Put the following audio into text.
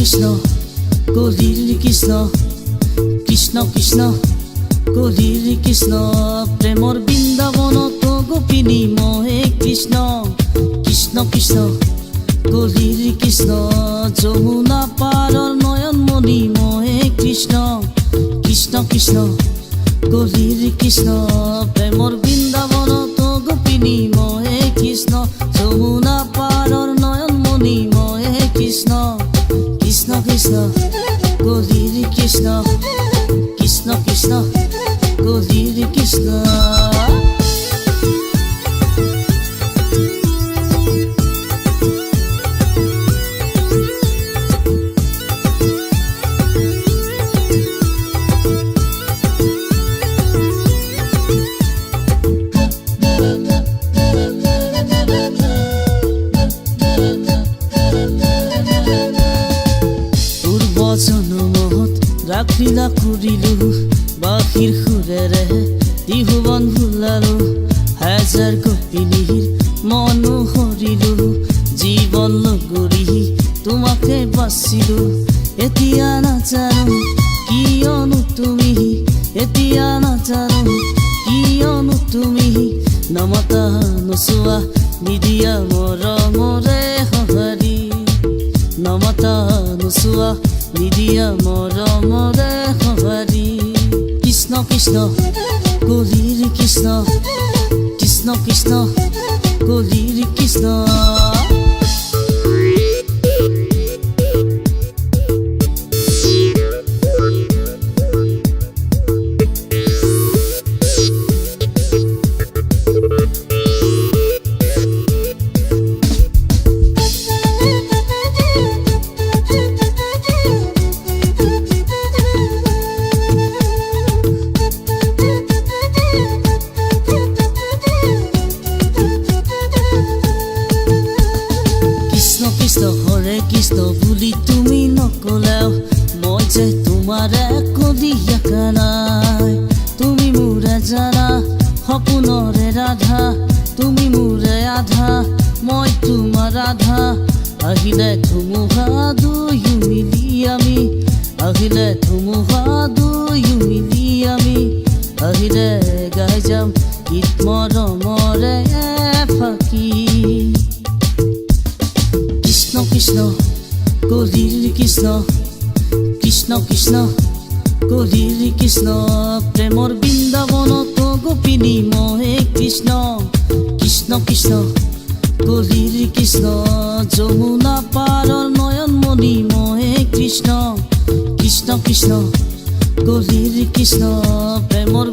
কৃষ্ণ কলির কৃষ্ণ কৃষ্ণ কৃষ্ণ কলির কৃষ্ণ প্রেমর বৃন্দাবনত গোপিনী মহে কৃষ্ণ কৃষ্ণ কৃষ্ণ কলির কৃষ্ণ যমুনা পাৰৰ নয়নমণি মহে কৃষ্ণ কৃষ্ণ কৃষ্ণ কলির কৃষ্ণ প্রেমর বৃন্দাবনত গোপিনী মহে কৃষ্ণ যমুনা পাৰৰ নয়নমণি মহে কৃষ্ণ কৃষ্ণ কৃষ্ণ কলির কৃষ্ণ কৃষ্ণ কৃষ্ণ কলির কৃষ্ণ জনমত ৰাখিলা কৰিলো বাঁশীৰ সুৰেৰে ত্ৰিভুৱন ভুলালো হাজাৰ গোপিনীৰ মন হৰিলো জীৱন লগৰী তোমাকে বাচিলো এতিয়া নাজানো কিয়নো তুমি এতিয়া নাজানো কিয়নো তুমি নমতা নচোৱা নিদিয়া মৰমৰে সঁহাৰি নমতা নচোৱা নিদিয়া মৰমৰে সঁহাৰি কৃষ্ণ কৃষ্ণ কলিৰ কৃষ্ণ কৃষ্ণ কৃষ্ণ কলিৰ কৃষ্ণ হৰে কৃষ্ণ বুলি তুমি নকলেও মই যে তোমাৰ কলিয়া কানাই তুমি মোৰে জানা সপোনৰে ৰাধা তুমি মোৰে আধা মই তোমাৰ আধা আহিলে ধুমুহা দুয়ো মিলি আমি আহিলে ধুমুহা দুয়ো মিলি আমি আহিলে গাই যাম গীত মৰমৰে ফাকি কৃষ্ণ কৃষ্ণ কলিৰ কৃষ্ণ কৃষ্ণ কৃষ্ণ কলিৰ কৃষ্ণ প্ৰেমৰ বৃন্দাবনত গোপিনী মহে কৃষ্ণ কৃষ্ণ কৃষ্ণ কলিৰ কৃষ্ণ যমুনা পাৰৰ নয়নমণি মহে কৃষ্ণ কৃষ্ণ কৃষ্ণ কলিৰ কৃষ্ণ প্ৰেমৰ